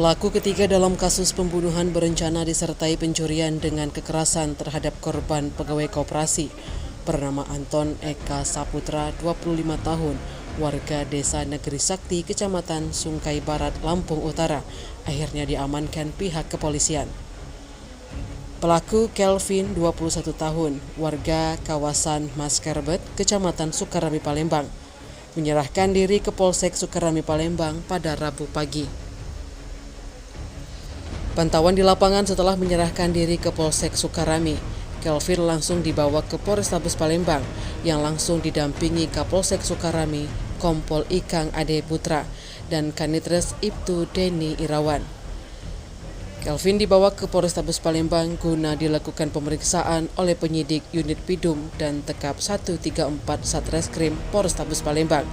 Pelaku ketiga dalam kasus pembunuhan berencana disertai pencurian dengan kekerasan terhadap korban pegawai koperasi bernama Anton Eka Saputra, 25 tahun, warga Desa Negeri Sakti, Kecamatan Sungkai Barat, Lampung Utara, akhirnya diamankan pihak kepolisian. Pelaku Kelvin, 21 tahun, warga kawasan Maskerbet, Kecamatan Sukarami, Palembang, menyerahkan diri ke Polsek Sukarami, Palembang pada Rabu pagi. Pantauan di lapangan setelah menyerahkan diri ke Polsek Sukarami, Kelvin langsung dibawa ke Polrestabes Palembang yang langsung didampingi Kapolsek Sukarami, Kompol Ikang Ade Putra, dan Kanitres Ibtu Deni Irawan. Kelvin dibawa ke Polrestabes Palembang guna dilakukan pemeriksaan oleh penyidik unit Pidum dan Tekap 134 Satreskrim Polrestabes Palembang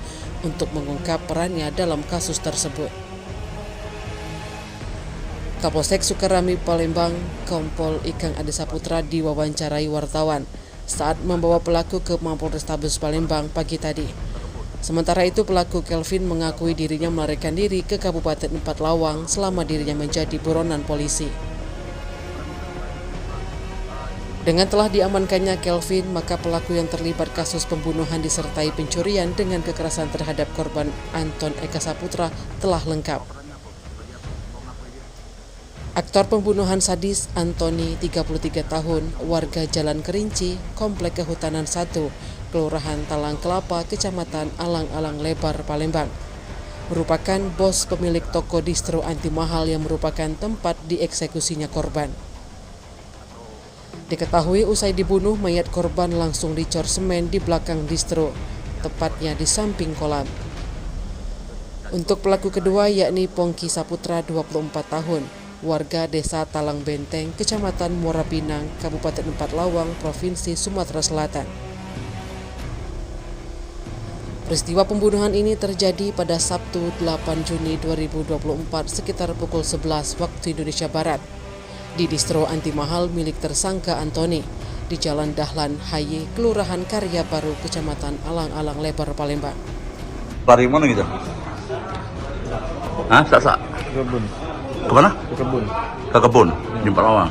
untuk mengungkap perannya dalam kasus tersebut. Kapolsek Sukarami Palembang, Kompol Ikang Ade Saputra diwawancarai wartawan saat membawa pelaku ke Mapolrestabes Palembang pagi tadi. Sementara itu, pelaku Kelvin mengakui dirinya melarikan diri ke Kabupaten Empat Lawang selama dirinya menjadi buronan polisi. Dengan telah diamankannya Kelvin, maka pelaku yang terlibat kasus pembunuhan disertai pencurian dengan kekerasan terhadap korban Anton Eka Saputra telah lengkap. Aktor pembunuhan sadis Antoni, 33 tahun, warga Jalan Kerinci, Komplek Kehutanan 1, Kelurahan Talang Kelapa, Kecamatan Alang-Alang Lebar, Palembang, merupakan bos pemilik toko distro anti mahal yang merupakan tempat dieksekusinya korban. Diketahui usai dibunuh, mayat korban langsung dicor semen di belakang distro, tepatnya di samping kolam. Untuk pelaku kedua yakni Pongki Saputra, 24 tahun, warga Desa Talang Benteng, Kecamatan Muara Pinang, Kabupaten Empat Lawang, Provinsi Sumatera Selatan. Peristiwa pembunuhan ini terjadi pada Sabtu 8 Juni 2024 sekitar pukul 11 waktu Indonesia Barat di distro anti mahal milik tersangka Antoni di Jalan Dahlan Haye, Kelurahan Karya Baru, Kecamatan Alang-Alang Lebar, Palembang. Lari mana gitu? Hah? Sak-sak? Kebun. Kemana? Ke kebun. Ke kebun, di Empat Lawang.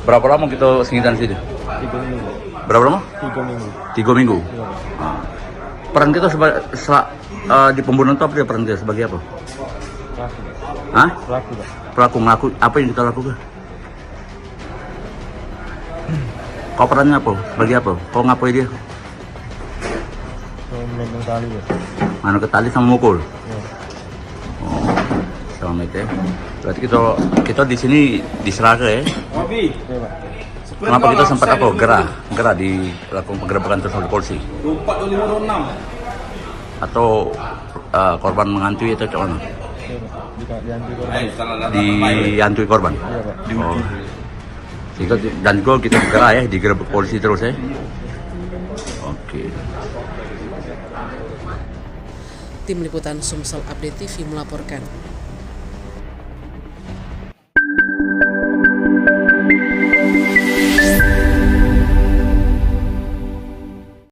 Berapa lama kita singitan sini? 3 minggu. Berapa lama? 3 minggu. 3 minggu. Ya, Ah. Peran kita di pembunuhan itu apa dia peran kita sebagai apa? pelaku. Hah? Pelaku, Pak. Pelaku ngaku apa yang kita lakukan? Kau perannya apa? Sebagai apa? Kau ngapain dia? Memang tali, ya. Mana ke tali sama mukul? Ya. Oh, sama itu ya. Berarti kita di sini diserahkan ya. Oke, Pak. Kenapa kita sempat apa? Gerah dilakukan penggerebekan terus oleh polisi? 42526 Atau korban mengantui atau cak mana? Oke, Pak. Diantui korban. Dihantui korban? Iya, Pak. Oh. Sehingga, dan juga kita gerah ya, digerebek polisi terus ya? Oke. Tim Liputan Sumsel Update TV melaporkan.